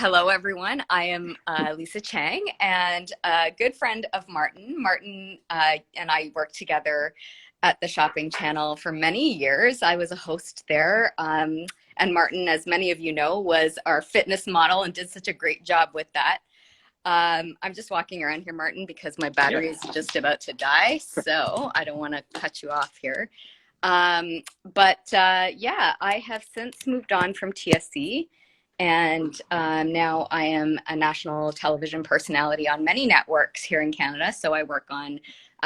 Hello, everyone. I am Lisa Chang and a good friend of Martin. Martin and I worked together at the Shopping Channel for many years. I was a host there. And Martin, as many of you know, was our fitness model and did such a great job with that. I'm just walking around here, Martin, because my Yeah. battery is just about to die. So I don't want to cut you off here. Yeah, I have since moved on from TSC, and now I am a national television personality on many networks here in Canada. So I work on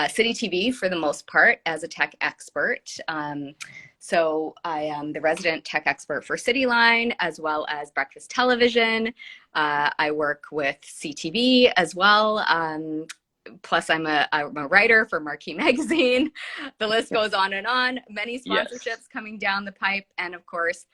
City TV for the most part as a tech expert. So I am the resident tech expert for Cityline as well as Breakfast Television. I work with CTV as well. Plus I'm a writer for Marquee Magazine. The list goes on and on. Many Yes. sponsorships coming down the pipe. And of course,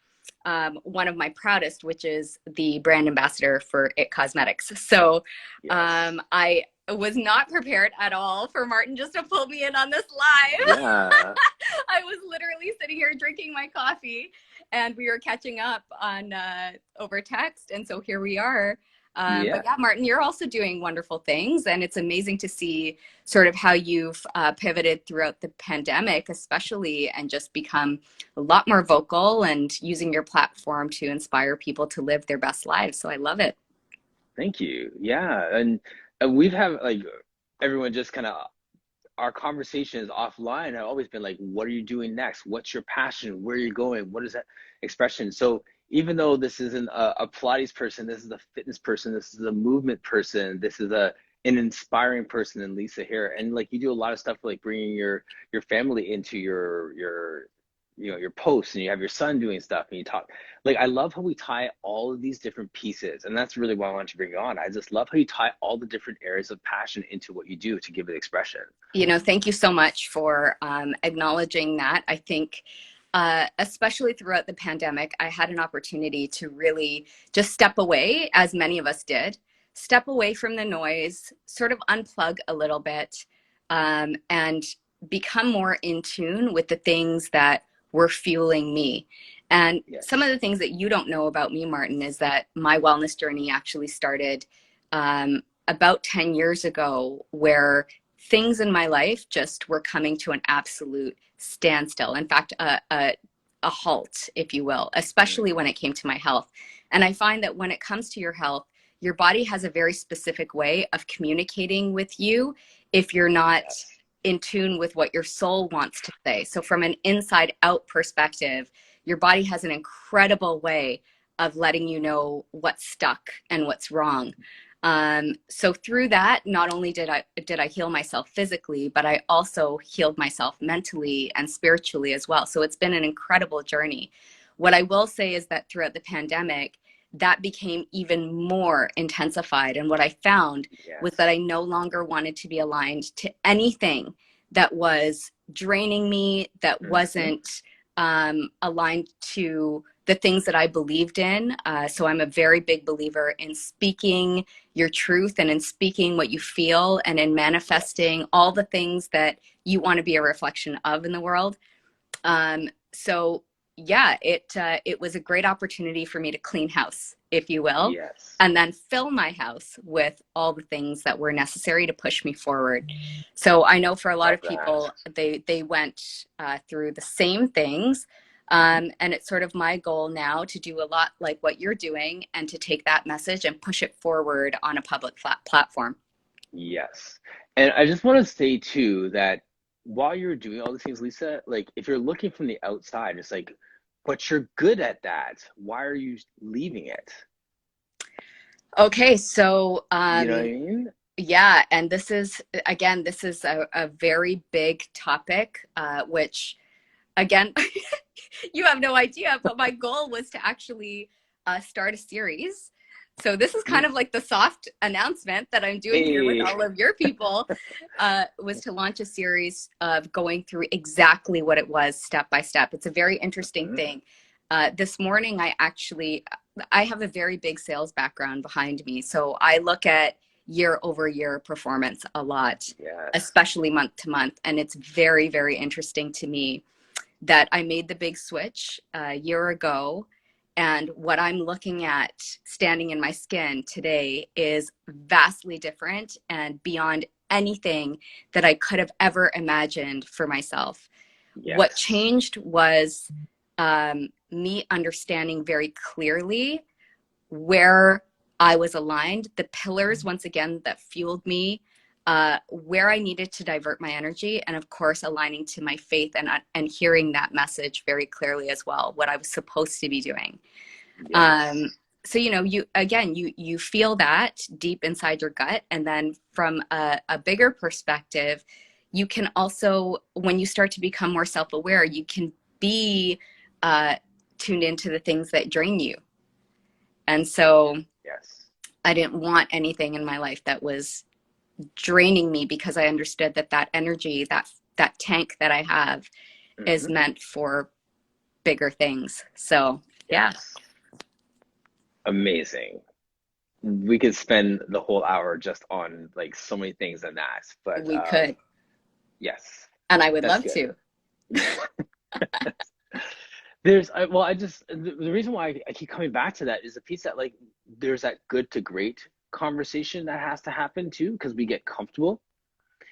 one of my proudest, which is the brand ambassador for It Cosmetics. So Yes. I was not prepared at all for Martin just to pull me in on this live. Yeah. I was literally sitting here drinking my coffee and we were catching up on over text. And so here we are. But Yeah. yeah, Martin, you're also doing wonderful things. And it's amazing to see sort of how you've pivoted throughout the pandemic, especially, and just become a lot more vocal and using your platform to inspire people to live their best lives. So I love it. Thank you. Yeah. And we've had like everyone just kind of our conversations offline have always been like, what are you doing next? What's your passion? Where are you going? What is that expression? So even though this isn't a Pilates person, this is a fitness person, this is a movement person, this is an inspiring person in Lisa here. And like you do a lot of stuff like bringing your family into your your posts, and you have your son doing stuff and you talk like I love how we tie all of these different pieces, and that's really why I wanted to bring you on. I just love how you tie all the different areas of passion into what you do to give it expression. Thank you so much for acknowledging that. I think, especially throughout the pandemic, I had an opportunity to really just step away, as many of us did, step away from the noise, sort of unplug a little bit, and become more in tune with the things that were fueling me. And some of Yes. the things that you don't know about me, Martin, is that my wellness journey actually started about 10 years ago, where things in my life just were coming to an absolute standstill. In fact, a halt, if you will, especially when it came to my health. And I find that when it comes to your health, your body has a very specific way of communicating with you if you're not Yes. in tune with what your soul wants to say. So, from an inside out perspective, your body has an incredible way of letting you know what's stuck and what's wrong. So through that, not only did I heal myself physically, but I also healed myself mentally and spiritually as well. So it's been an incredible journey. What I will say is that throughout the pandemic, that became even more intensified. And what I found was that Yes. I no longer wanted to be aligned to anything that was draining me, that Hmm. wasn't aligned to the things that I believed in. So I'm a very big believer in speaking your truth and in speaking what you feel and in Yes. manifesting all the things that you want to be a reflection of in the world. So yeah, it was a great opportunity for me to clean house, if you will, Yes. and then fill my house with all the things that were necessary to push me forward. So I know for a lot Love of that. people, they went through the same things. Hmm. And it's sort of my goal now to do a lot like what you're doing and to take that message and push it forward on a public platform. Yes. And I just want to say too that while you're doing all these things, Lisa, like if you're looking from the outside, it's like, but you're good at that. Why are you leaving it? Okay, so You know what I mean? yeah, and this is, again, this is a very big topic, which, again, you have no idea, but my goal was to actually start a series. So this is kind Mm. of like the soft announcement that I'm doing here with Hey. all of your people, was to launch a series of going through exactly what it was step by step. It's a very interesting Mhm. thing. This morning, I have a very big sales background behind me. So I look at year over year performance a lot, Yes. especially month to month. And it's very, very interesting to me that I made the big switch a year ago. And what I'm looking at standing in my skin today is vastly different and beyond anything that I could have ever imagined for myself. What Yes. changed was me understanding very clearly where I was aligned, the pillars, once again, that fueled me, where I needed to divert my energy, and of course, aligning to my faith and hearing that message very clearly as well, what I was supposed to be doing. Yes. Um, so you feel that deep inside your gut, and then from a bigger perspective, you can also, when you start to become more self-aware, you can be uh, tuned into the things that drain you. And so Yes. I didn't want anything in my life that was draining me, because I understood that that energy, that tank that I have, is Hmm. meant for bigger things. So yeah, Yes. Amazing. We could spend the whole hour just on like so many things in that, but we could, yes, and I would that's love good. to. Well, I just the reason why I keep coming back to that is the piece that like there's that good to great conversation that has to happen too, because we get comfortable.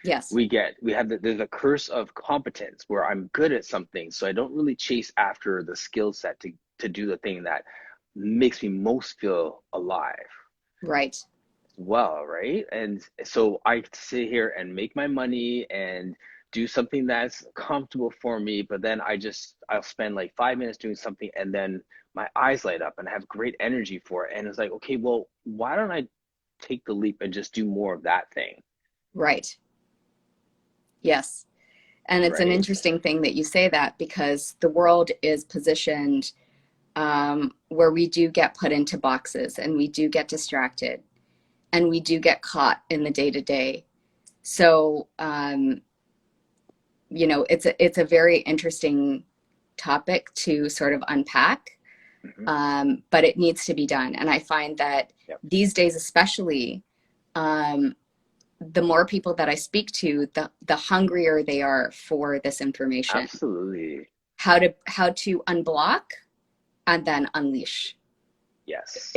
Yes, We have there's a curse of competence where I'm good at something, so I don't really chase after the skill set to do the thing that makes me most feel alive. right, Well, right? And so I sit here and make my money and do something that's comfortable for me, but then I'll spend like 5 minutes doing something and then my eyes light up and I have great energy for it. And it's like, okay, well, why don't I take the leap and just do more of that thing? right, yes. And it's an Right? interesting thing that you say that, because the world is positioned where we do get put into boxes, and we do get distracted, and we do get caught in the day to day. So, it's a very interesting topic to sort of unpack, Hmm. but it needs to be done. And I find that Yep. these days, especially, um, the more people that I speak to, the hungrier they are for this information. Absolutely. How to unblock and then unleash. Yes.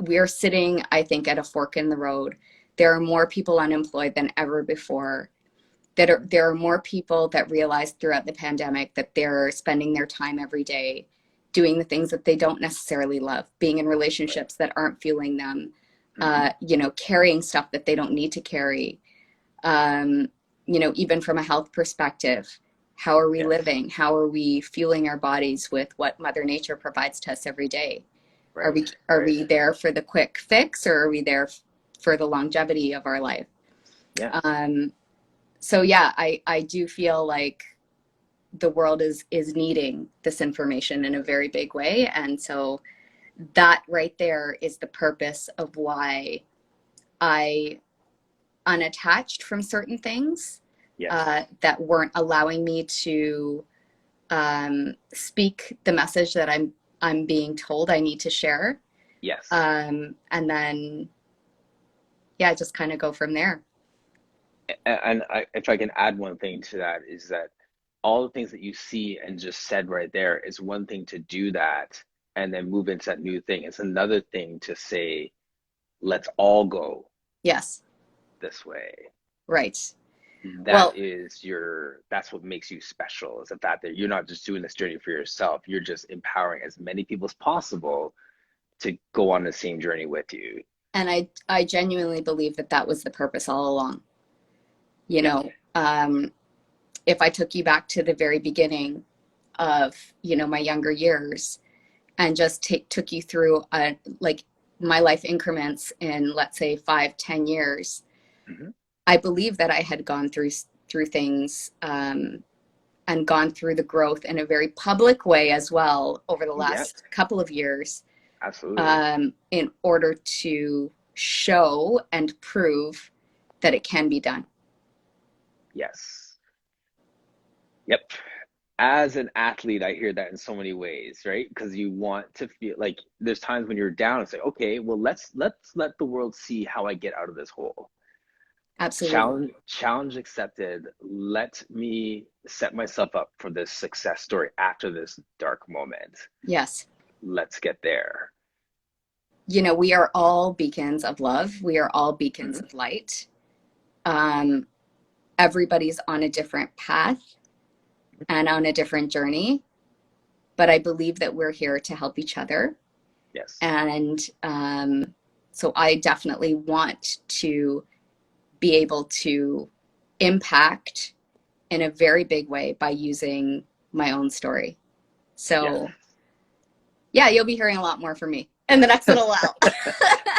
We're sitting, I think, at a fork in the road. There are more people unemployed than ever before. There are more people that realize throughout the pandemic that they're spending their time every day doing the things that they don't necessarily love, being in Right. relationships that aren't fueling them, Hmm. carrying stuff that they don't need to carry. um, Even from a health perspective, how are we Yes. living? How are we fueling our bodies with what Mother Nature provides to us every day? Are Right. we are Right. we there for the quick fix, or are we there for the longevity of our life? Yes. Um, so yeah, I do feel like the world is needing this information in a very big way, and so that right there is the purpose of why I unattached from certain things Yes. that weren't allowing me to speak the message that I'm being told I need to share, Yes. and then yeah, just kind of go from there. And if I can add one thing to that is that all the things that you see and just said right there is one thing to do that and then move into that new thing. It's another thing to say, let's all go Yes, this way. right. That Well, is that's what makes you special, is the fact that you're not just doing this journey for yourself, you're just empowering as many people as possible to go on the same journey with you. and I genuinely believe that that was the purpose all along. You Yep. know, if I took you back to the very beginning of my younger years, and just took you through like my life increments in, let's say, 5-10 years, Hmm. I believe that I had gone through things, and gone through the growth in a very public way as well over the Yep. last couple of years, Absolutely. in order to show and prove that it can be done. Yes. Yep. As an athlete, I hear that in so many ways, right? Because you want to feel like there's times when you're down and say, okay, well, let's let the world see how I get out of this hole. Absolutely. Challenge accepted. Let me set myself up for this success story after this dark moment. Yes. Let's get there. You know, we are all beacons of love. We are all beacons Hmm. of light. Um, Everybody's on a different path and on a different journey, but I believe that we're here to help each other. Yes. And so I definitely want to be able to impact in a very big way by using my own story. Yes. So, yeah, you'll be hearing a lot more from me in the next little while.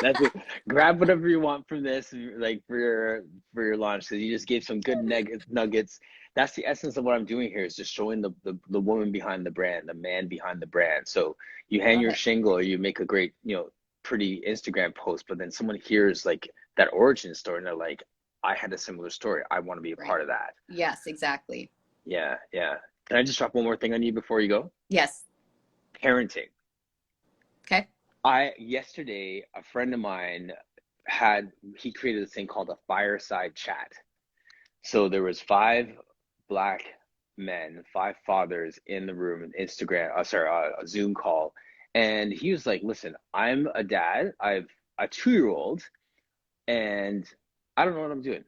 That's it. Grab whatever you want from this, like for your launch. So you just gave some good nuggets. That's the essence of what I'm doing here, is just showing the woman behind the brand, the man behind the brand. So you I hang love your it. shingle, or you make a great, pretty Instagram post, but then someone hears like that origin story, and they're like, I had a similar story. I want to be a Right. part of that. Yes, exactly. Yeah, yeah. Can I just drop one more thing on you before you go? Yes. Parenting. Okay. I yesterday, a friend of mine he created this thing called a fireside chat. So there was five black men, five fathers in the room, an Instagram, a Zoom call, and he was like, "Listen, I'm a dad. I've a 2 year old, and I don't know what I'm doing.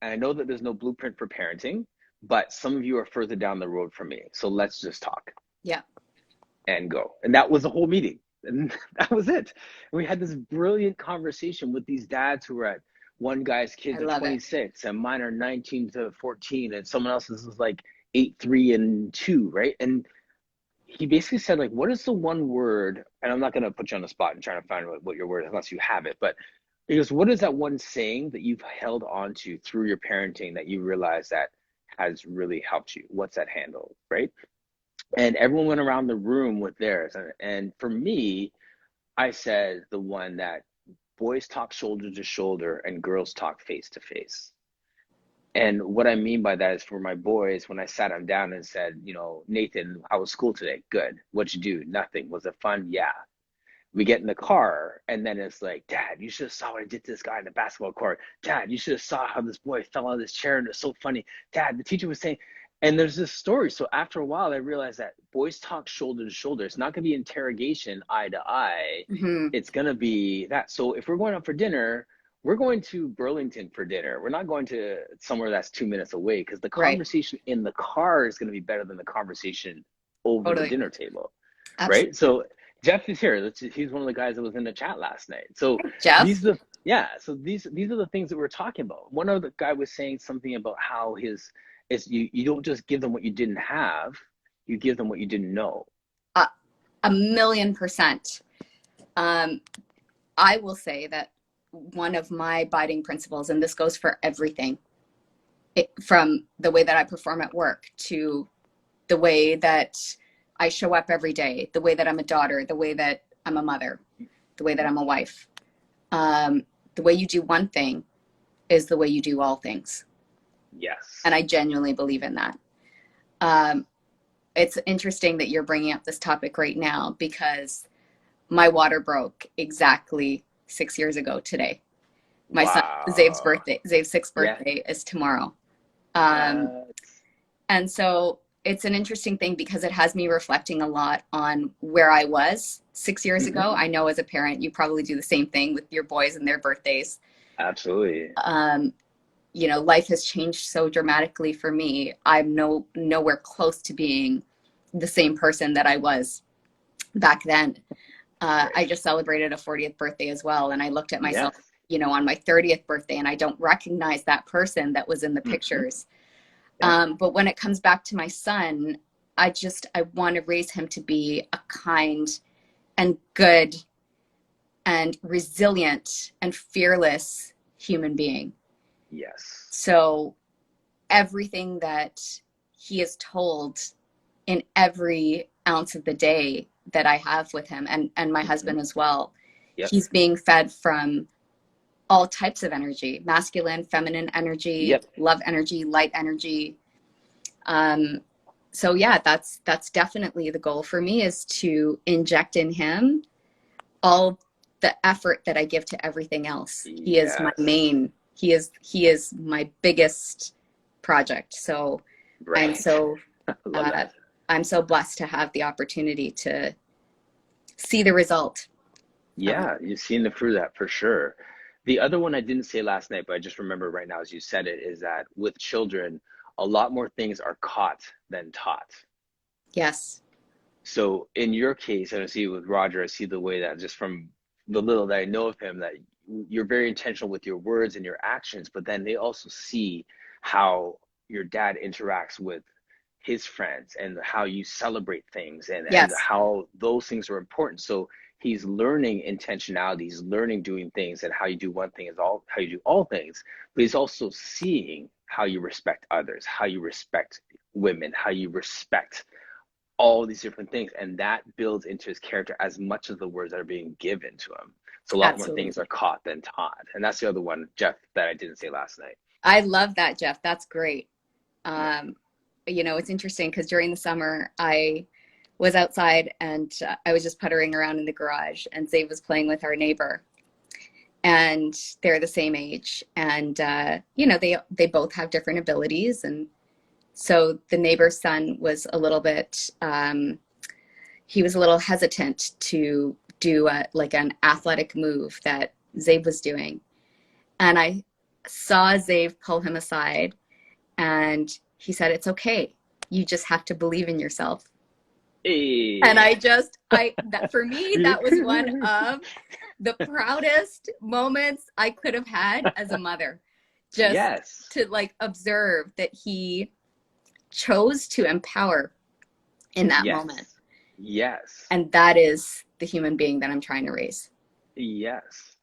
And I know that there's no blueprint for parenting, but some of you are further down the road from me. So let's just talk Yeah. and go." And that was the whole meeting. And that was it. And we had this brilliant conversation with these dads who were at, one guy's I kids are love it. 26 and mine are 19 to 14, and someone else's is like 8, 3, and 2, right? And he basically said, like, what is the one word? And I'm not going to put you on the spot and trying to find what your word is unless you have it, but he goes, what is that one saying that you've held on to through your parenting that you realize that has really helped you? What's that handle, right? And everyone went around the room with theirs. And for me, I said the one that boys talk shoulder to shoulder and girls talk face to face. And what I mean by that is, for my boys, when I sat them down and said, Nathan, how was school today? Good. What'd you do? Nothing. Was it fun? Yeah. We get in the car, and then it's like, Dad, you should have saw what I did to this guy in the basketball court. Dad, you should have saw how this boy fell out of this chair, and it's so funny. Dad, the teacher was saying, and there's this story. So after a while, I realized that boys talk shoulder to shoulder. It's not going to be interrogation eye to eye. Hmm. It's going to be that. So if we're going out for dinner, we're going to Burlington for dinner. We're not going to somewhere that's 2 minutes away, because the Right. conversation in the car is going to be better than the conversation over the Totally. dinner table, right? Absolutely. So Jeff is here. He's one of the guys that was in the chat last night. So Jeff. these are the yeah. So these are the things that we're talking about. One of the guy was saying something about how his is you don't just give them what you didn't have, you give them what you didn't know. 1,000,000%. Um, I will say that one of my guiding principles, and this goes for everything, from the way that I perform at work to the way that I show up every day, the way that I'm a daughter, the way that I'm a mother, the way that I'm a wife. The way you do one thing is the way you do all things. Yes. And I genuinely believe in that. Um, it's interesting that you're bringing up this topic right now, because my water broke exactly 6 years ago today. My son Wow. Zave's sixth Yeah. birthday is tomorrow. Um, That's and so it's an interesting thing, because it has me reflecting a lot on where I was 6 years mhm, ago. I know as a parent, you probably do the same thing with your boys and their birthdays. absolutely. Um, life has changed so dramatically for me. I'm nowhere close to being the same person that I was back then. I Right. just celebrated a 40th birthday as well. And I looked at myself, Yes. on my 30th birthday, and I don't recognize that person that was in the Hmm. pictures. Yeah. But when it comes back to my son, I want to raise him to be a kind and good and resilient and fearless human being. Yes. So everything that he is told in every ounce of the day that I have with him, and my Hmm. husband as well, Yep. he's being fed from all types of energy: masculine, feminine energy, Yep. love energy, light energy. Um, so yeah, that's definitely the goal for me, is to inject in him all the effort that I give to everything else. He is my Yes. main He is my biggest project. So I'm Right. so I love uh, that. I'm so blessed to have the opportunity to see the result of it. Yeah, you've seen the fruit of that for sure. The other one I didn't say last night, but I just remember right now as you said it, is that with children, a lot more things are caught than taught. Yes, So in your case, and I see with Roger, I see the way that just from the little that I know of him, that you're very intentional with your words and your actions, but then they also see how your dad interacts with his friends and how you celebrate things and yes, how those things are important. So he's learning intentionality, he's learning doing things, and how you do one thing is all how you do all things, but he's also seeing how you respect others, how you respect women, how you respect all these different things, and that builds into his character as much as the words that are being given to him. So a lot more things are absolutely. caught than taught, and that's the other one, Jeff, that I didn't say last night. I love that, Jeff. That's great. Yeah. Um, it's interesting because during the summer, I was outside and I was just puttering around in the garage, and Zave was playing with our neighbor, and they're the same age, and they both have different abilities, and so the neighbor's son was a little bit he was a little hesitant to do like an athletic move that Zave was doing, and I saw Zave pull him aside, and he said, "It's okay. You just have to believe in yourself." And Hey. that for me, that was one of the proudest moments I could have had as a mother. Just Yes. to like observe that he chose to empower in that moment. Yes. Yes. And that is the human being that I'm trying to raise. Yes.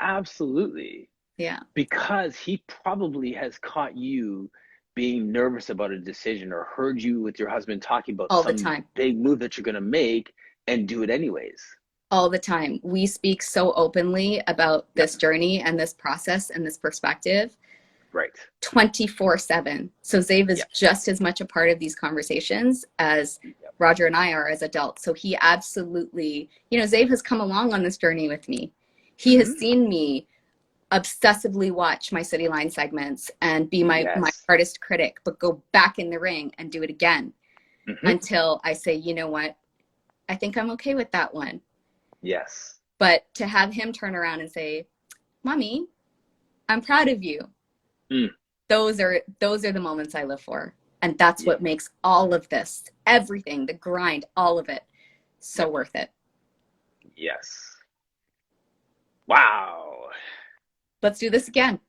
Absolutely. Yeah. Because he probably has caught you being nervous about a decision or heard you with your husband talking about All the some time. big move that you're going to make and do it anyways. All the time. We speak so openly about Yep. this journey and this process and this perspective Right. 24/7. So Zave is Yep. just as much a part of these conversations as Yep. Roger and I are as adults. So he absolutely, Zave has come along on this journey with me. He has Mm-hmm. seen me obsessively watch my City Line segments and be my Yes. hardest critic, but go back in the ring and do it again Mm-hmm. until I say, you know what, I think I'm okay with that one. Yes. But to have him turn around and say, Mommy, I'm proud of you. Mm. Those are the moments I live for. And that's Yeah. what makes all of this, everything, the grind, all of it, so Yep. worth it. Yes. Wow. Let's do this again.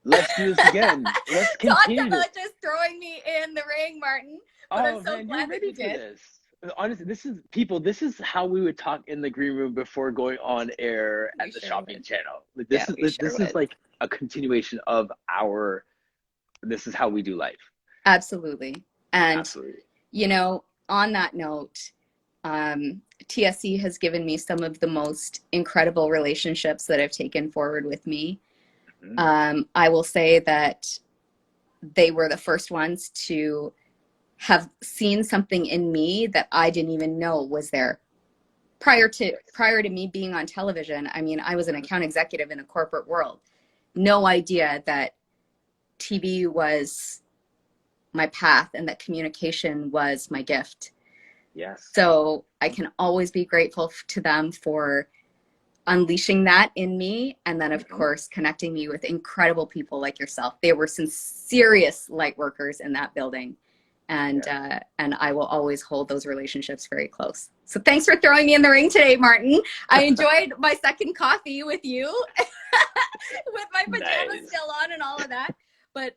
Let's do this again. Let's Talk continue this. about just throwing me in the ring, Martin. But I'm Oh so man, you're glad that ready you for did. this. Honestly, this is people. This is how we would talk in the green room before going on air We at the sure shopping would. channel. Like, Yeah, this is we sure this is would. like a continuation of our. This is how we do life. Absolutely. And, Absolutely. on that note, TSC has given me some of the most incredible relationships that I've taken forward with me. Mhm. I will say that they were the first ones to have seen something in me that I didn't even know was there. Prior to Yes. prior to me being on television, I mean, I was an Mhm. account executive in a corporate world. No idea that TV was my path and that communication was my gift. Yes. So I can always be grateful to them for unleashing that in me. And then, of Mhm. course, connecting me with incredible people like yourself. There were some serious light workers in that building. And, Yes. uh, and I will always hold those relationships very close. So thanks for throwing me in the ring today, Martin. I enjoyed my second coffee with you, with my pajamas Nice. still on and all of that. But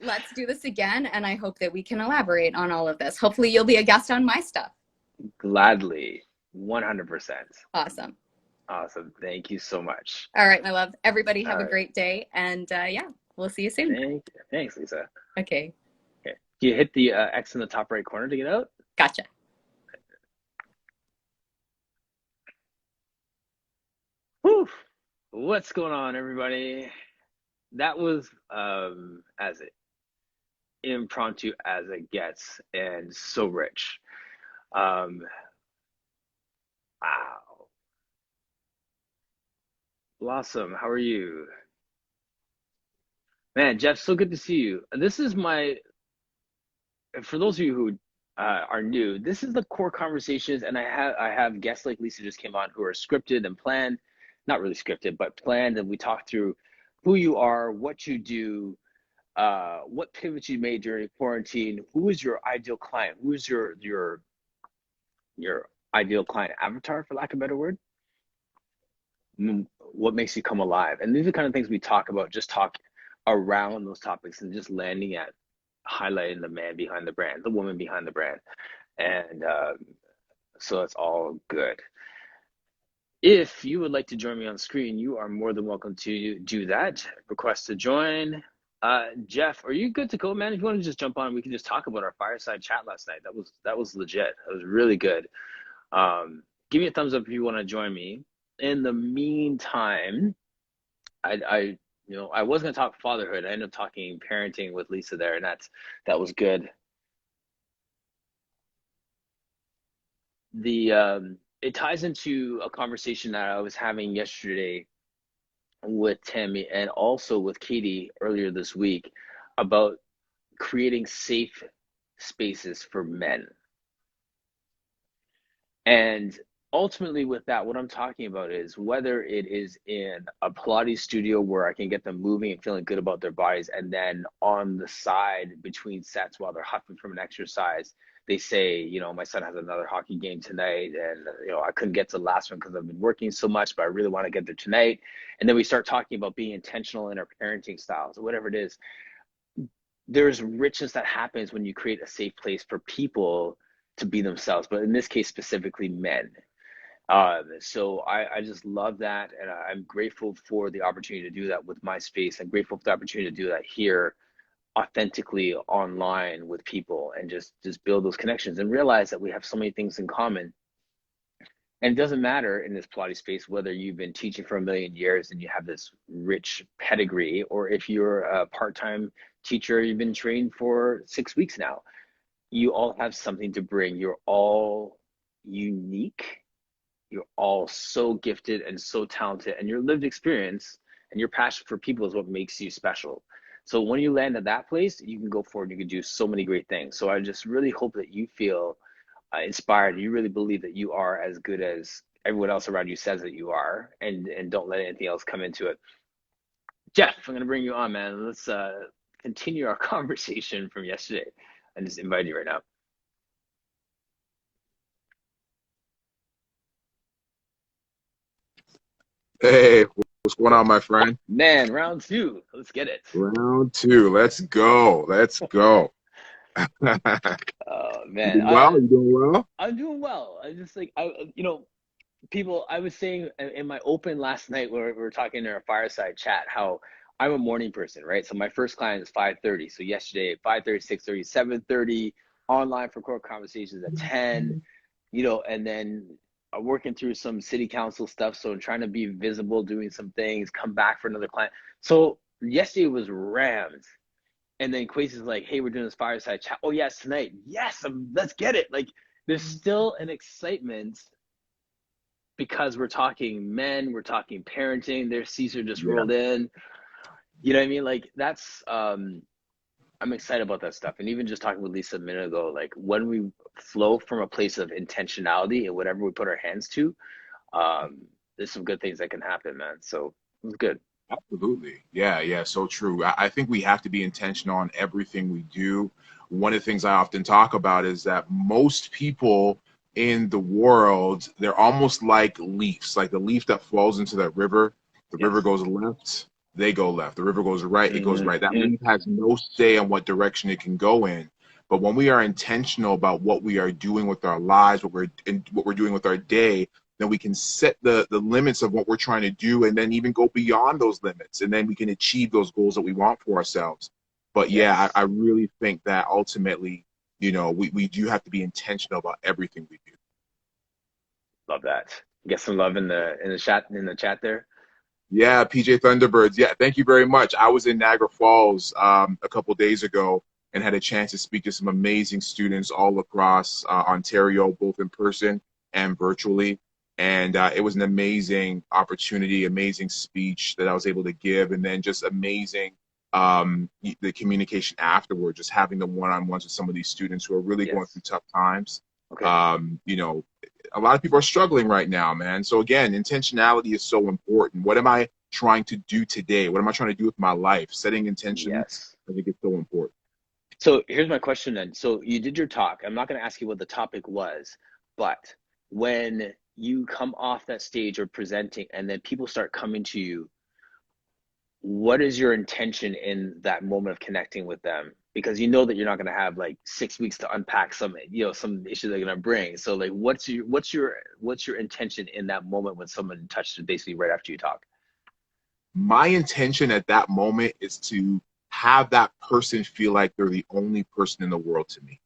let's do this again. And I hope that we can elaborate on all of this. Hopefully, you'll be a guest on my stuff. Gladly. 100%. Awesome. Awesome. Thank you so much. All right, my love. Everybody have All a right. great day. And yeah, we'll see you soon. Thanks, Lisa. Okay. Okay. Do you hit the X in the top right corner to get out? Gotcha. Whew. What's going on, everybody? That was as impromptu as it gets and so rich. Um, wow. Blossom, how are you? Man, Jeff, so good to see you. This is my, for those of you who are new, this is the core conversations, and I have guests like Lisa just came on who are scripted and planned, not really scripted, but planned, and we talk through who you are, what you do, what pivots you made during quarantine, who is your ideal client, who is your ideal client avatar, for lack of a better word, what makes you come alive, and these are the kind of things we talk about. Just talk around those topics and just landing at highlighting the man behind the brand, the woman behind the brand, and so it's all good. If you would like to join me on screen, you are more than welcome to do that. Request to join. Jeff, are you good to go, man? If you want to just jump on, we can just talk about our fireside chat last night. That was legit. That was really good. Give me a thumbs up if you want to join me. In the meantime, I I was gonna talk fatherhood. I ended up talking parenting with Lisa there, and that was good. The It ties into a conversation that I was having yesterday with Tammy and also with Katie earlier this week about creating safe spaces for men. And ultimately, with that, what I'm talking about is whether it is in a Pilates studio where I can get them moving and feeling good about their bodies, and then on the side between sets while they're huffing from an exercise, they say, my son has another hockey game tonight, and I couldn't get to the last one because I've been working so much, but I really want to get there tonight. And then we start talking about being intentional in our parenting styles, or whatever it is. There's richness that happens when you create a safe place for people to be themselves, but in this case, specifically men. So I just love that, and I'm grateful for the opportunity to do that with my space. I'm grateful for the opportunity to do that here authentically online with people, and just build those connections and realize that we have so many things in common. And it doesn't matter in this Pilates space whether you've been teaching for a million years and you have this rich pedigree, or if you're a part-time teacher, you've been trained for 6 weeks now. You all have something to bring. You're all unique. You're all so gifted and so talented, and your lived experience and your passion for people is what makes you special. So when you land at that place, you can go forward and you can do so many great things. So I just really hope that you feel inspired. You really believe that you are as good as everyone else around you says that you are, and don't let anything else come into it. Jeff, I'm going to bring you on, man. Let's continue our conversation from yesterday. I just invite you right now. Hey, what's going on, my friend? Man, round two. Let's get it. Round two. Let's go. Let's go. You Oh man, doing well? You doing well? I'm doing well. I just like people. I was saying in my open last night where we were talking in our fireside chat how I'm a morning person, right? So my first client is 5:30. So yesterday at 5:30, 6:30, 7:30, online for core conversations at 10. And then I'm working through some city council stuff. So I'm trying to be visible, doing some things, come back for another client. So yesterday was rammed. And then Quasi's like, hey, we're doing this fireside chat. Oh, yes, tonight. Yes, let's get it. Like, there's still an excitement because we're talking men, we're talking parenting. There's Caesar just Yeah, rolled in. You know what I mean? Like, that's, I'm excited about that stuff. And even just talking with Lisa a minute ago, like, when we flow from a place of intentionality and whatever we put our hands to, um, there's some good things that can happen, man. So it was good. absolutely. Yeah, yeah, so true. I think we have to be intentional on everything we do. One of the things I often talk about is that most people in the world, they're almost like leaves, like the leaf that falls into that river. The river Yes. goes left, they go left. The river goes right, it goes right. That Mm-hmm. leaf has no say on what direction it can go in. But when we are intentional about what we are doing with our lives, what we're doing with our day, then we can set the limits of what we're trying to do and then even go beyond those limits. And then we can achieve those goals that we want for ourselves. But yeah, Yes. I really think that ultimately, we do have to be intentional about everything we do. Love that. Get some love in the chat there. Yeah, PJ Thunderbirds. Yeah, thank you very much. I was in Niagara Falls a couple days ago and had a chance to speak to some amazing students all across Ontario, both in person and virtually. And it was an amazing opportunity, amazing speech that I was able to give, and then just amazing the communication afterward, just having the one-on-ones with some of these students who are really going through tough times. Okay. You know, a lot of people are struggling right now, man. So again, intentionality is so important. What am I trying to do today? What am I trying to do with my life? Setting intention, Yes. I think it's so important. So here's my question then. So you did your talk. I'm not going to ask you what the topic was, but when you come off that stage or presenting and then people start coming to you, what is your intention in that moment of connecting with them? Because you know that you're not going to have like 6 weeks to unpack some, you know, some issue they're going to bring. So like, what's your intention in that moment when someone touched it basically right after you talk? My intention at that moment is to have that person feel like they're the only person in the world to me.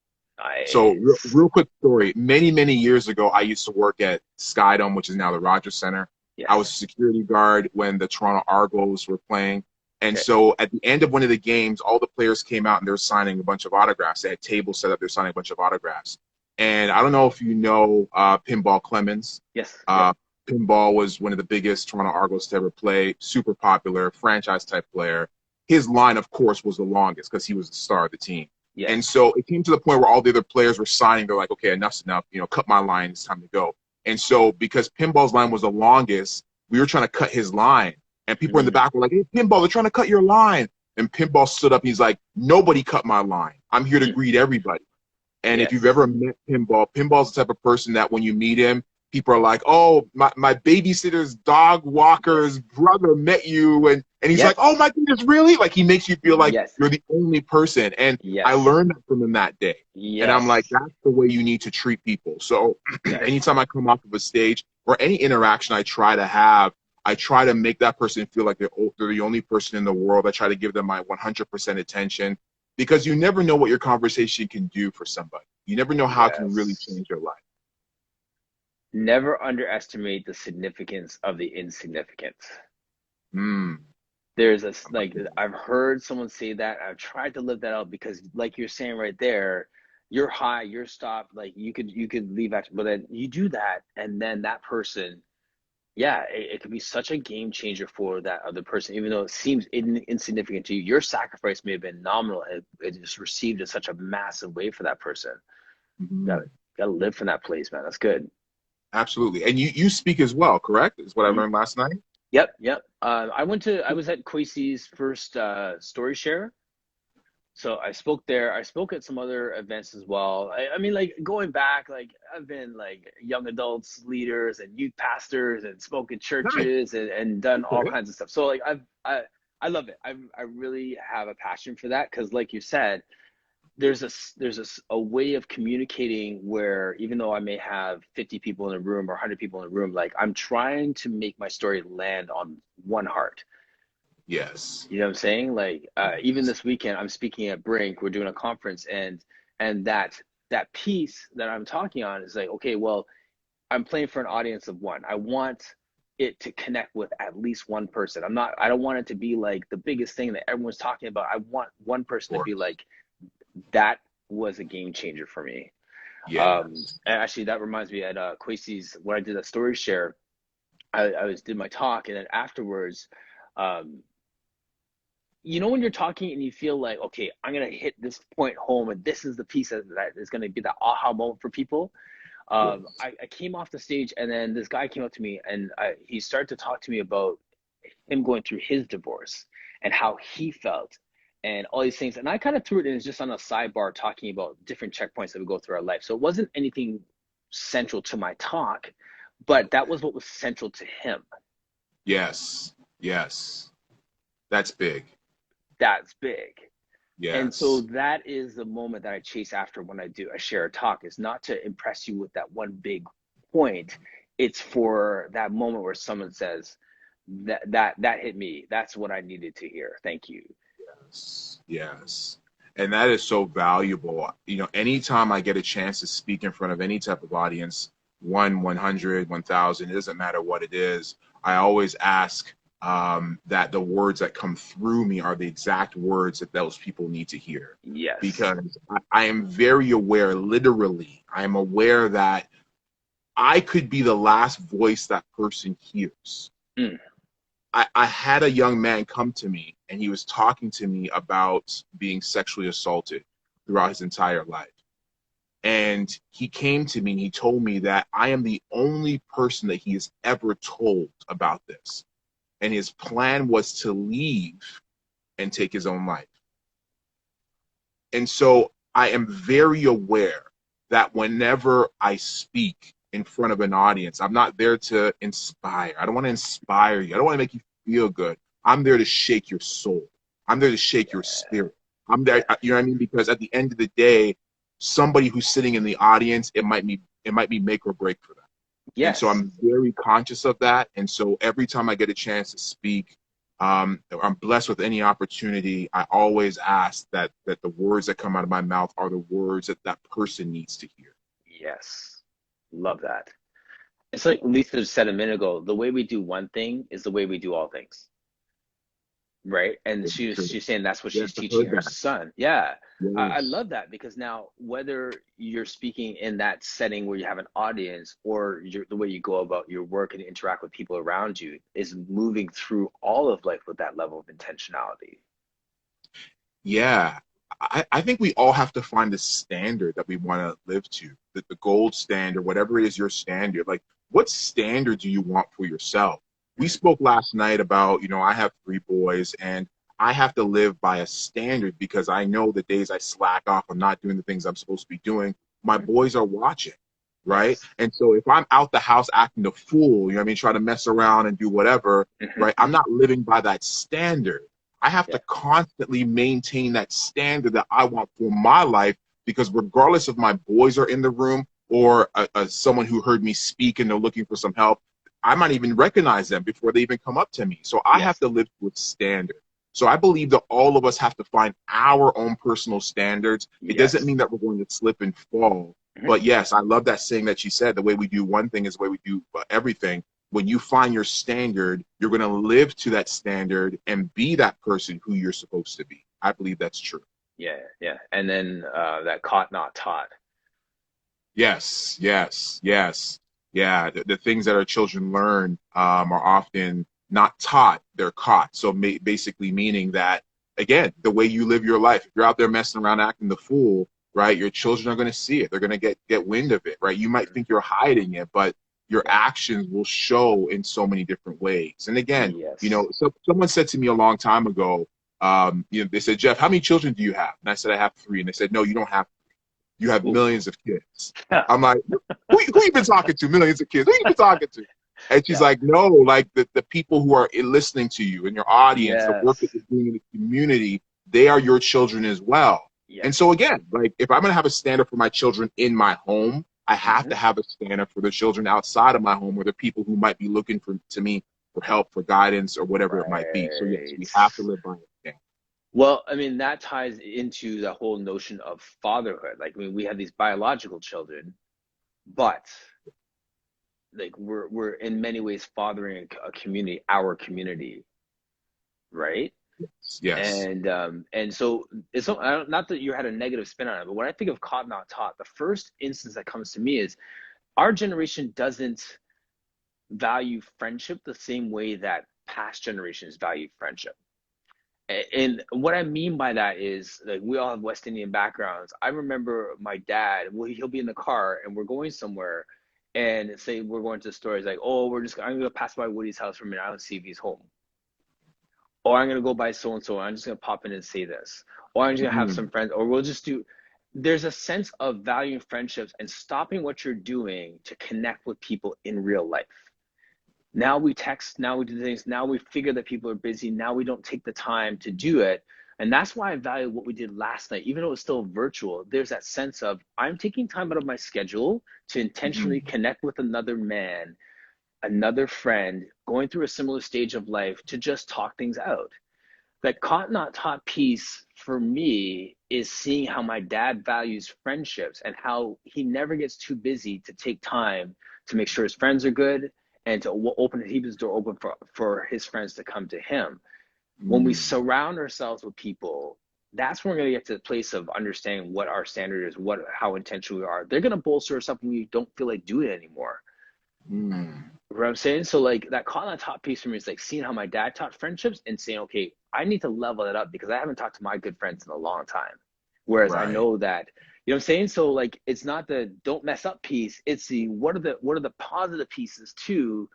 So Nice. real quick story. Many years ago, I used to work at Skydome, which is now the Rogers Center. I was a Yes. security guard when the Toronto Argos were playing. And Okay. so at the end of one of the games, all the players came out and they were signing a bunch of autographs. They had tables set up. They're signing a bunch of autographs. And I don't know if you know Pinball Clemens. Yes. Yep. Uh, Pinball was one of the biggest Toronto Argos to ever play, super popular, franchise type player. His line, of course, was the longest because he was the star of the team. And Yes. so it came to the point where all the other players were signing. They're like, okay, enough's enough. You know, cut my line. It's time to go. And so because Pinball's line was the longest, we were trying to cut his line. And people in the back were like, hey, Pinball, they're trying to cut your line. And Pinball stood up. He's like, nobody cut my line. I'm here to greet everybody. And if you've Yes. ever met Pinball, Pinball's the type of person that when you meet him, people are like, oh, my babysitter's dog walker's brother met you. And he's like, Yes. oh, my goodness, really? Like, he makes you feel like Yes. you're the only person. And I Yes. learned that from him that day. And I'm like, Yes. that's the way you need to treat people. So Yes. anytime I come off of a stage or any interaction I try to have, I try to make that person feel like they're the only person in the world. I try to give them my 100% attention because you never know what your conversation can do for somebody. You never know how it can really Yes. change your life. Never underestimate the significance of the insignificance. Mm. There's a like I've heard someone say that. I've tried to live that out because like you're saying right there, you're high, you're stopped, like you could leave after, but then you do that and then that person, yeah, it could be such a game changer for that other person, even though it seems insignificant to you. Your sacrifice may have been nominal. It just received in such a massive way for that person. Mm-hmm. Gotta live from that place, man. That's good. Absolutely. And you speak as well, correct? Is what I learned last night. Yep. I was at Kwesi's first story share. So I spoke there. I spoke at some other events as well. I mean, like going back, like I've been like young adults leaders and youth pastors and spoke in Nice. churches and done all Okay. kinds of stuff. So like I love it. I really have a passion for that because like you said, there's a way of communicating where even though I may have 50 people in a room or 100 people in a room, like I'm trying to make my story land on one heart. Yes. You know what I'm saying? Like even this weekend, I'm speaking at Brink. We're doing a conference, and that piece that I'm talking on is like, okay, well, I'm playing for an audience of one. I want it to connect with at least one person. I don't want it to be like the biggest thing that everyone's talking about. I want one person to be like, that was a game changer for me. Yes. And actually, that reminds me at Kwesi's when I did a story share, did my talk, and then afterwards, um, you know when you're talking and you feel like, okay, I'm gonna hit this point home, and this is the piece that is gonna be that aha moment for people. Yes. I came off the stage, and then this guy came up to me, and he started to talk to me about him going through his divorce and how he felt and all these things. And I kind of threw it in just on a sidebar talking about different checkpoints that we go through our life. So it wasn't anything central to my talk, but that was what was central to him. Yes. Yes. That's big. That's big. And so Yes. that is the moment that I chase after when I share a talk, is not to impress you with that one big point. It's for that moment where someone says, that hit me. That's what I needed to hear. Thank you. Yes. Yes. And that is so valuable. You know, anytime I get a chance to speak in front of any type of audience, 100, 1,000, it doesn't matter what it is, I always ask that the words that come through me are the exact words that those people need to hear. Yes. Because I am very aware, literally, I am aware that I could be the last voice that person hears. Mm. I had a young man come to me, and he was talking to me about being sexually assaulted throughout his entire life. And he came to me and he told me that I am the only person that he has ever told about this. And his plan was to leave and take his own life. And so I am very aware that whenever I speak in front of an audience, I'm not there to inspire. I don't want to inspire you. I don't want to make you feel good. I'm there to shake your soul. I'm there to shake your spirit. I'm there, you know what I mean? Because at the end of the day, somebody who's sitting in the audience, it might be make or break for them. Yes. And so I'm very conscious of that. And so every time I get a chance to speak, I'm blessed with any opportunity. I always ask that the words that come out of my mouth are the words that that person needs to hear. Yes. Love that. It's like Lisa just said a minute ago, the way we do one thing is the way we do all things. Right. And she's saying that's what she's teaching her son. Yeah. Yes. I love that, because now whether you're speaking in that setting where you have an audience, or the way you go about your work and interact with people around you is moving through all of life with that level of intentionality. Yeah. I think we all have to find a standard that we want to live to, the gold standard, whatever it is your standard. Like, what standard do you want for yourself? We spoke last night about, I have 3 boys, and I have to live by a standard because I know the days I slack off, I'm not doing the things I'm supposed to be doing, my boys are watching, right? Yes. And so if I'm out the house acting a fool, trying to mess around and do whatever, right? I'm not living by that standard. I have to constantly maintain that standard that I want for my life, because regardless if my boys are in the room or someone who heard me speak and they're looking for some help, I might even recognize them before they even come up to me. So I have to live with standard. So I believe that all of us have to find our own personal standards. It doesn't mean that we're going to slip and fall. But yes, I love that saying that she said, the way we do one thing is the way we do everything. When you find your standard, you're going to live to that standard and be that person who you're supposed to be. I believe that's true. Yeah. And then that caught, not taught. Yes. Yeah, the things that our children learn are often not taught, they're caught. So basically meaning that, again, the way you live your life, if you're out there messing around acting the fool, right, your children are going to see it. They're going to get wind of it, right? You might think you're hiding it, but your actions will show in so many different ways. And again, so someone said to me a long time ago, they said, Jeff, how many children do you have? And I said, I have 3. And they said, no, you don't have 3. You have millions of kids. I'm like, who you been talking to? Millions of kids. Who you been talking to? And she's like, no, like the people who are listening to you and your audience, the work that you're doing in the community, they are your children as well. And so again, like, if I'm going to have a standard for my children in my home, I have to have a standard for the children outside of my home, or the people who might be looking to me for help, for guidance, or whatever it might be. So yes, we have to live by it. Yeah. Well, I mean, that ties into the whole notion of fatherhood. Like, I mean, we have these biological children, but like we're in many ways fathering a community, our community, right? Yes. And so it's not that you had a negative spin on it, but when I think of caught, not taught, the first instance that comes to me is our generation doesn't value friendship the same way that past generations valued friendship. And what I mean by that is, like, we all have West Indian backgrounds. I remember my dad, he'll be in the car and we're going somewhere, and say we're going to the store. He's like, oh, I'm gonna pass by Woody's house for a minute. I don't see if he's home. Or I'm gonna go by so and so. I'm just gonna pop in and say this. Or I'm just gonna have some friends. Or we'll just do. There's a sense of valuing friendships and stopping what you're doing to connect with people in real life. Now we text, now we do things, now we figure that people are busy, now we don't take the time to do it. And that's why I value what we did last night, even though it's still virtual. There's that sense of, I'm taking time out of my schedule to intentionally connect with another man, another friend, going through a similar stage of life, to just talk things out. That caught, not taught piece for me is seeing how my dad values friendships and how he never gets too busy to take time to make sure his friends are good, and to keep his door open for his friends to come to him. When we surround ourselves with people, that's when we're going to get to the place of understanding what our standard is, how intentional we are. They're going to bolster us up when we don't feel like doing it anymore. What I'm saying, so like that caught on the top piece for me is like seeing how my dad taught friendships and saying, okay, I need to level it up because I haven't talked to my good friends in a long time. Whereas I Right. know that, you know what I'm saying? So like it's not the don't mess up piece, it's the what are the positive pieces too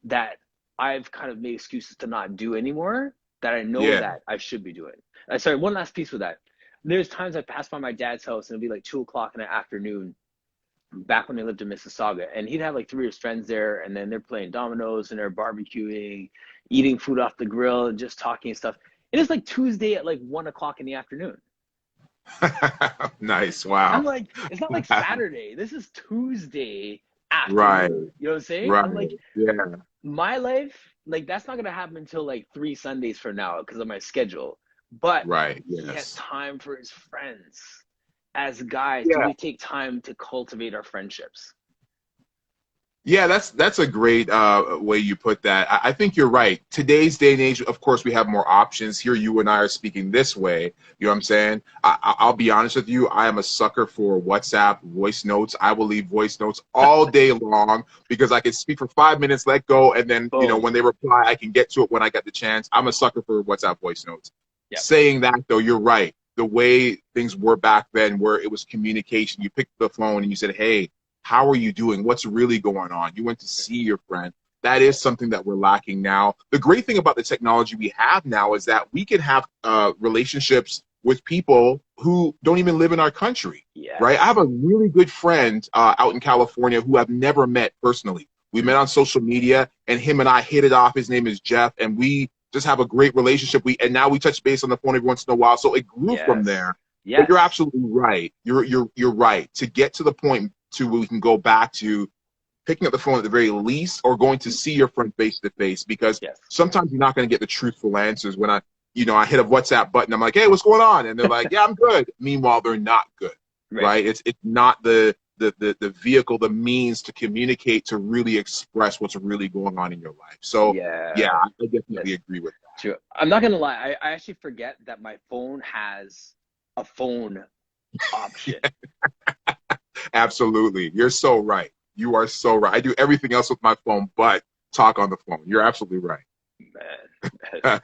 that I've kind of made excuses to not do anymore that I know Yeah. that I should be doing. Sorry, one last piece with that. There's times I pass by my dad's house and it'll be like 2 o'clock in the afternoon back when they lived in Mississauga, and he'd have like three of his friends there, and then they're playing dominoes and they're barbecuing, eating food off the grill, and just talking and stuff. And it's like Tuesday at like 1 o'clock in the afternoon. Nice. I'm Wow. like, it's not like Saturday. This is Tuesday Right. afternoon. You know what I'm saying? Right. I'm like, Yeah. my life, like that's not gonna happen until like 3 Sundays from now because of my schedule. But Right. he has Yes. time for his friends. As guys, do Yeah. we take time to cultivate our friendships? Yeah, that's a great way you put that. I think you're right. Today's day and age, of course, we have more options. Here, you and I are speaking this way. You know what I'm saying? I'll be honest with you. I am a sucker for WhatsApp voice notes. I will leave voice notes all day long because I can speak for 5 minutes, let go, and then Boom. when they reply, I can get to it when I get the chance. I'm a sucker for WhatsApp voice notes. Yep. Saying that though, you're right. The way things were back then, where it was communication, you picked the phone and you said, "Hey, how are you doing? What's really going on?" You went to see your friend. That is something that we're lacking now. The great thing about the technology we have now is that we can have relationships with people who don't even live in our country, right? I have Yes. a really good friend out in California who I've never met personally. We met Mm. on social media, and him and I hit it off. His name is Jeff, and we just have a great relationship. And now we touch base on the phone every once in a while. So it grew from Yes. there. But you're Yes. absolutely right. You're right. To get to the point to where we can go back to picking up the phone at the very least, or going to see your friend face to face, because Yes. sometimes you're not going to get the truthful answers. When I hit a WhatsApp button, I'm like, "Hey, what's going on?" And they're like, "Yeah, I'm good." Meanwhile, they're not good, Right. right? It's not the vehicle, the means to communicate, to really express what's really going on in your life. So yeah, Yeah. I definitely That's agree with true. I'm not gonna lie. I actually forget that my phone has a phone option. that. Absolutely. You're so right. You are so right. I do everything else with my phone but talk on the phone. You're absolutely right. Man.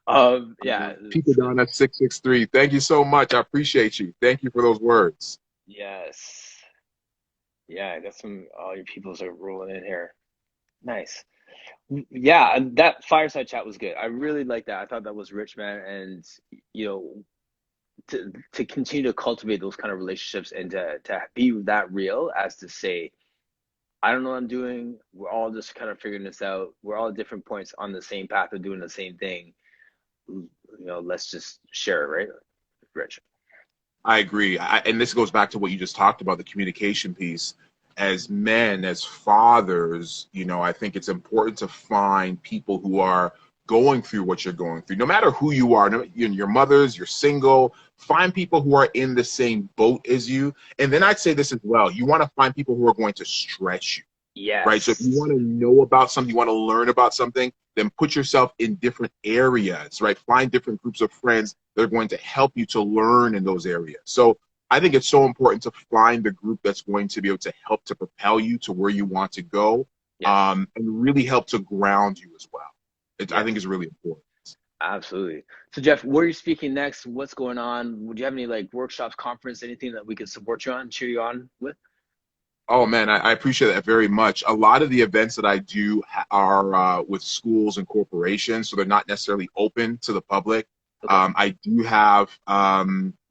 All Yeah. right. People Donna 663. Thank you so much. I appreciate you. Thank you for those words. Yes. Yeah. I got some. All your peoples are rolling in here. Nice. Yeah. That fireside chat was good. I really like that. I thought that was rich, man. And you know, to continue to cultivate those kind of relationships and to be that real as to say, I don't know what I'm doing. We're all just kind of figuring this out. We're all at different points on the same path of doing the same thing. Let's just share it, right? Rich. I agree. And this goes back to what you just talked about, the communication piece. As men, as fathers, I think it's important to find people who are going through what you're going through, no matter who you are. No, your mothers, you're single. Find people who are in the same boat as you. And then I'd say this as well. You want to find people who are going to stretch you, right? So if you Yes. want to know about something, you want to learn about something, then put yourself in different areas, right? Find different groups of friends that are going to help you to learn in those areas. So I think it's so important to find the group that's going to be able to help to propel you to where you want to go, Yes. and really help to ground you as well. I think Yes. it's really important. Absolutely. So Jeff, where are you speaking next? What's going on? Would you have any like workshops, conference, anything that we could support you on, cheer you on with? Oh man, I appreciate that very much. A lot of the events that I do are with schools and corporations, so they're not necessarily open to the public. Okay. I do have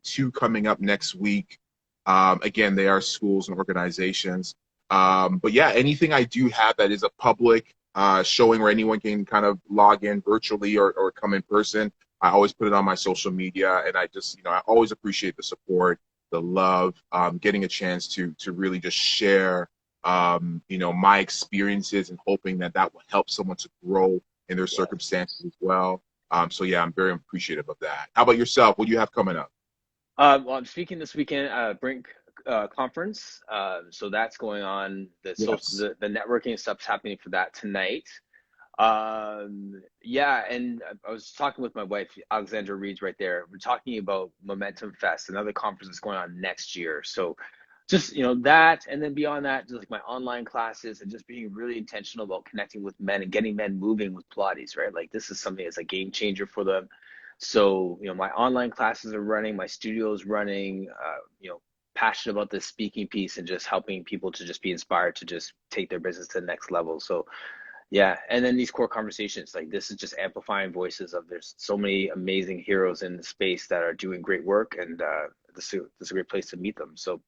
two coming up next week. Again, they are schools and organizations. But yeah, anything I do have that is a public showing where anyone can kind of log in virtually, or come in person, I always put it on my social media, and I just, I always appreciate the support, the love, getting a chance to really just share, my experiences, and hoping that that will help someone to grow in their Yes. circumstances as well. So yeah, I'm very appreciative of that. How about yourself? What do you have coming up? Well, I'm speaking this weekend at Brink Conference. So that's going on. Yes. The networking stuff's happening for that tonight. Yeah, and I was talking with my wife, Alexandra Reed's right there. We're talking about Momentum Fest, another conference that's going on next year. So just, that, and then beyond that, just like my online classes and just being really intentional about connecting with men and getting men moving with Pilates, right? Like this is something that's a game changer for them. So, my online classes are running, my studio is running, passionate about this speaking piece and just helping people to just be inspired to just take their business to the next level. So yeah, and then these core conversations, like this is just amplifying voices of there's so many amazing heroes in the space that are doing great work, and this is a great place to meet them. So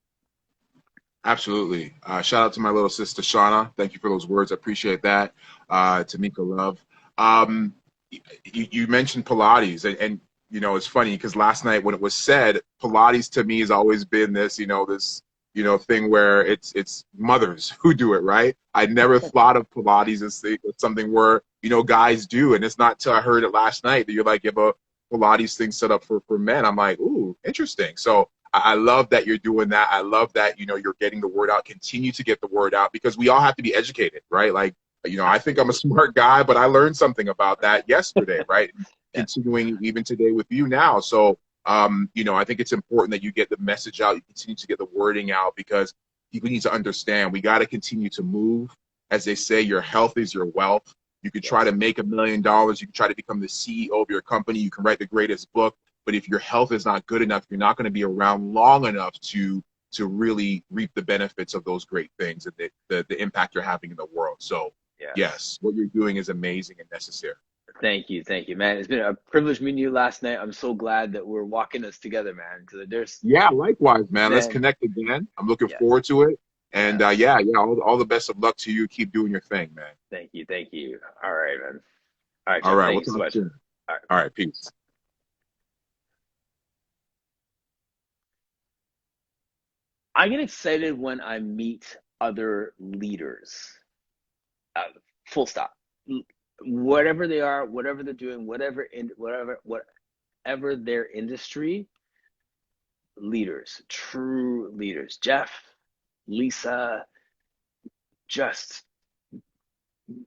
Absolutely. Shout out to my little sister Shauna. Thank you for those words. I appreciate that. Tamika Love. Um, you mentioned Pilates, and it's funny because last night when it was said, Pilates to me has always been this thing where it's mothers who do it, right? I never thought of Pilates as something where guys do, and it's not till I heard it last night that you're like, you have a Pilates thing set up for men. I'm like, ooh, interesting. So I love that you're doing that. I love that you're getting the word out. Continue to get the word out because we all have to be educated, right? Like I think I'm a smart guy, but I learned something about that yesterday, right? yeah, Continuing even today with you now. So, I think it's important that you get the message out. You continue to get the wording out because people need to understand we got to continue to move. As they say, your health is your wealth. You could try to yes, make $1 million. You can try to become the CEO of your company. You can write the greatest book. But if your health is not good enough, you're not going to be around long enough to really reap the benefits of those great things and the impact you're having in the world. So yes. yes, what you're doing is amazing and necessary. Thank you, man. It's been a privilege meeting you last night. I'm so glad that we're walking this together, man. Because Yeah, likewise, man. Let's man, connect again. I'm looking yes, forward to it. And yes. yeah, all the best of luck to you. Keep doing your thing, man. Thank you. All right, man. All right, All Jeff. right, Thank we'll you so talk much. soon. All right, All bye. right, peace. I get excited when I meet other leaders. Uh, Full stop. Whatever they are, whatever they're doing, whatever their industry, leaders, true leaders. Jeff, Lisa, just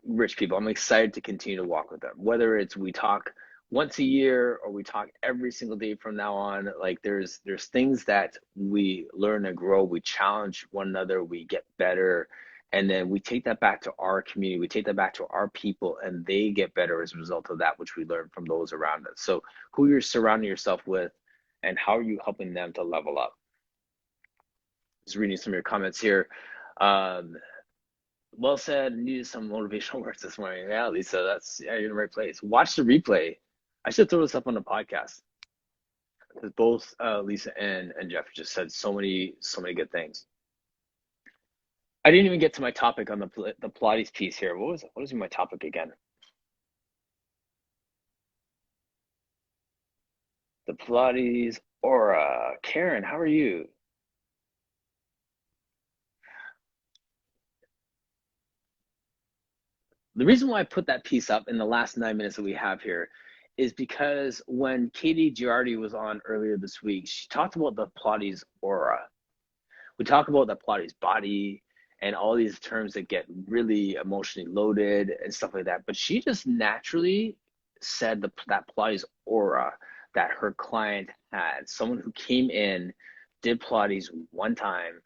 rich people. I'm excited to continue to walk with them. Whether it's we talk once a year or we talk every single day from now on, like there's things that we learn and grow, we challenge one another, we get better, and then we take that back to our community, we take that back to our people, and they get better as a result of that which we learn from those around us. So who you're surrounding yourself with and how are you helping them to level up? Just reading some of your comments here. Um, well said. Needed some motivational words this morning. Yeah, Lisa, you're in the right place. Watch the replay. I should throw this up on the podcast because both Lisa and Jeff just said so many good things. I didn't even get to my topic on the Pilates piece here. What was my topic again? The Pilates Aura. Karen, how are you? The reason why I put that piece up in the last 9 minutes that we have here is because when Katie Giardi was on earlier this week, she talked about the Pilates Aura. We talk about the Pilates body and all these terms that get really emotionally loaded and stuff like that. But she just naturally said that Pilates aura that her client had. Someone who came in, did Pilates one time,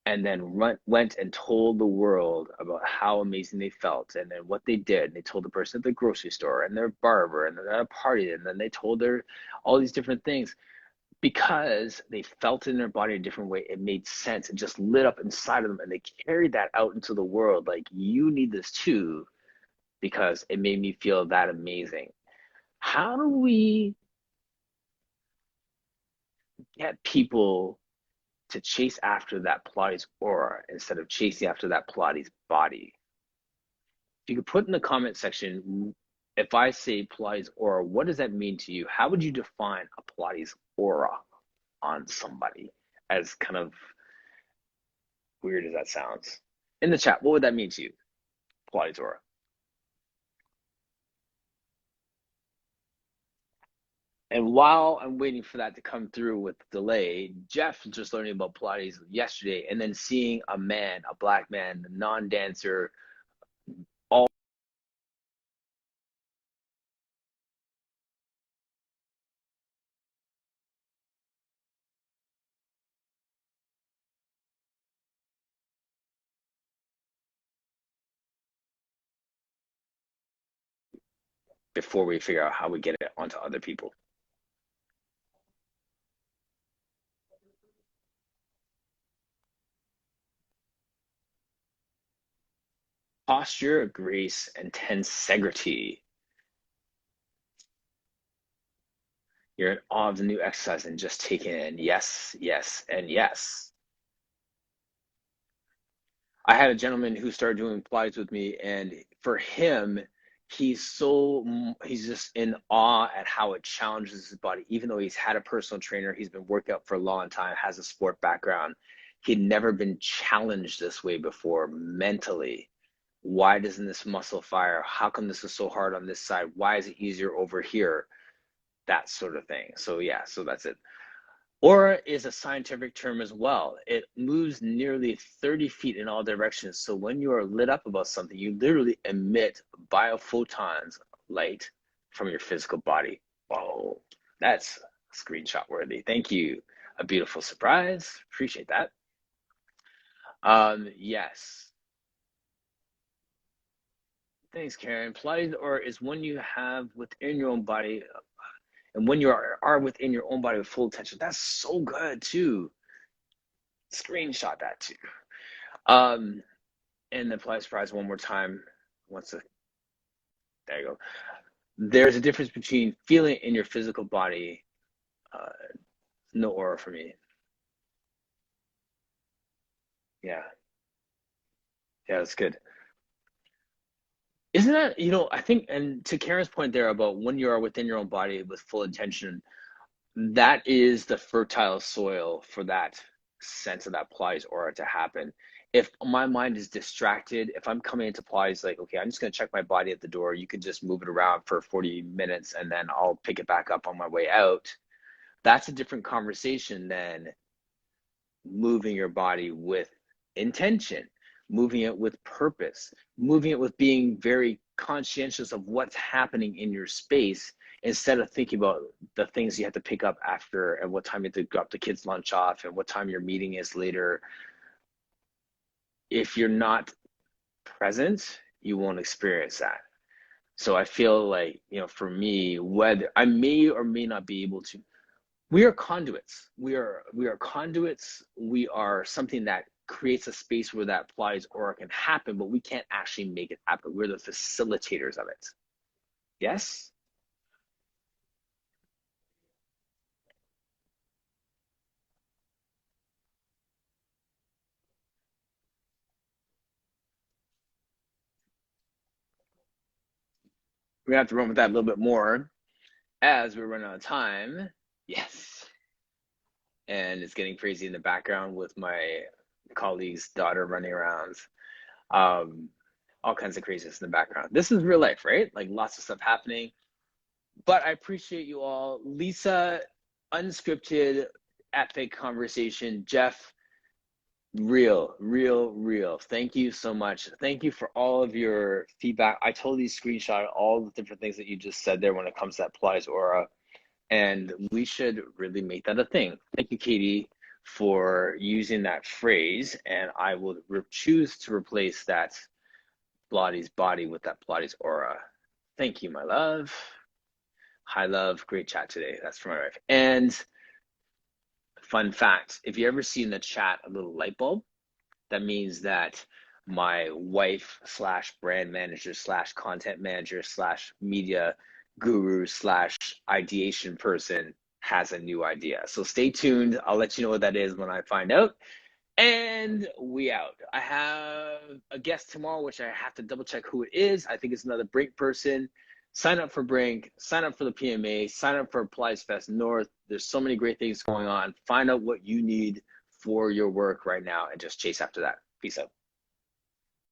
and then went and told the world about how amazing they felt and then what they did. And they told the person at the grocery store and their barber and then at a party. And then they told their all these different things because they felt it in their body a different way. It made sense. It just lit up inside of them, and they carried that out into the world. Like, you need this too, because it made me feel that amazing. How do we get people to chase after that Pilates aura instead of chasing after that Pilates body? If you could put in the comment section, if I say Pilates aura, what does that mean to you? How would you define a Pilates aura on somebody? As kind of weird as that sounds. In the chat, what would that mean to you, Pilates aura? And while I'm waiting for that to come through with delay, Jeff just learning about Pilates yesterday and then seeing a man, a black man, a non-dancer, all before we figure out how we get it onto other people. Posture, grace, and tensegrity. You're in awe of the new exercise and just take it in. Yes, yes, and yes. I had a gentleman who started doing Pilates with me, and for him, he's just in awe at how it challenges his body. Even though he's had a personal trainer, he's been working out for a long time, has a sport background. He'd never been challenged this way before mentally. Why doesn't this muscle fire? How come this is so hard on this side? Why is it easier over here? That sort of thing. So yeah, so that's it. Aura is a scientific term as well. It moves nearly 30 feet in all directions. So when you are lit up about something, you literally emit biophotons light from your physical body. Whoa, that's screenshot worthy. Thank you. A beautiful surprise. Appreciate that. Yes. Thanks, Karen. Pilates Aura is when you have within your own body, and when you are within your own body with full attention. That's so good too. Screenshot that too. And then Pilates surprise one more time. There you go. There's a difference between feeling in your physical body. No aura for me. Yeah, that's good. Isn't that, I think, and to Karen's point there about when you are within your own body with full attention, that is the fertile soil for that sense of that Pilates aura to happen. If my mind is distracted, if I'm coming into Pilates, like, okay, I'm just going to check my body at the door, you can just move it around for 40 minutes and then I'll pick it back up on my way out. That's a different conversation than moving your body with intention, moving it with purpose, moving it with being very conscientious of what's happening in your space instead of thinking about the things you have to pick up after and what time you have to drop the kids' lunch off and what time your meeting is later. If you're not present, you won't experience that. So I feel like, for me, whether I may or may not be able to, we are conduits. We are conduits. We are something that creates a space where that Pilates aura can happen, but we can't actually make it happen. We're the facilitators of it. Yes? We're gonna have to run with that a little bit more as we're running out of time. Yes. And it's getting crazy in the background with my colleague's daughter running around. All kinds of craziness in the background. This is real life, right? Like lots of stuff happening. But I appreciate you all. Lisa, unscripted, epic conversation. Jeff, real. Thank you so much. Thank you for all of your feedback. I totally screenshot all the different things that you just said there when it comes to that Pilates aura. And we should really make that a thing. Thank you, Katie, for using that phrase. And I will choose to replace that Pilates body with that Pilates aura. Thank you, my love. Hi, love. Great chat today. That's for my wife. And fun fact, if you ever see in the chat a little light bulb, that means that my wife slash brand manager slash content manager slash media guru slash ideation person has a new idea. So stay tuned. I'll let you know what that is when I find out. And we out. I have a guest tomorrow, which I have to double check who it is. I think it's another Brink person. Sign up for Brink, sign up for the PMA, sign up for Pilates Fest North. There's so many great things going on. Find out what you need for your work right now and just chase after that. Peace out.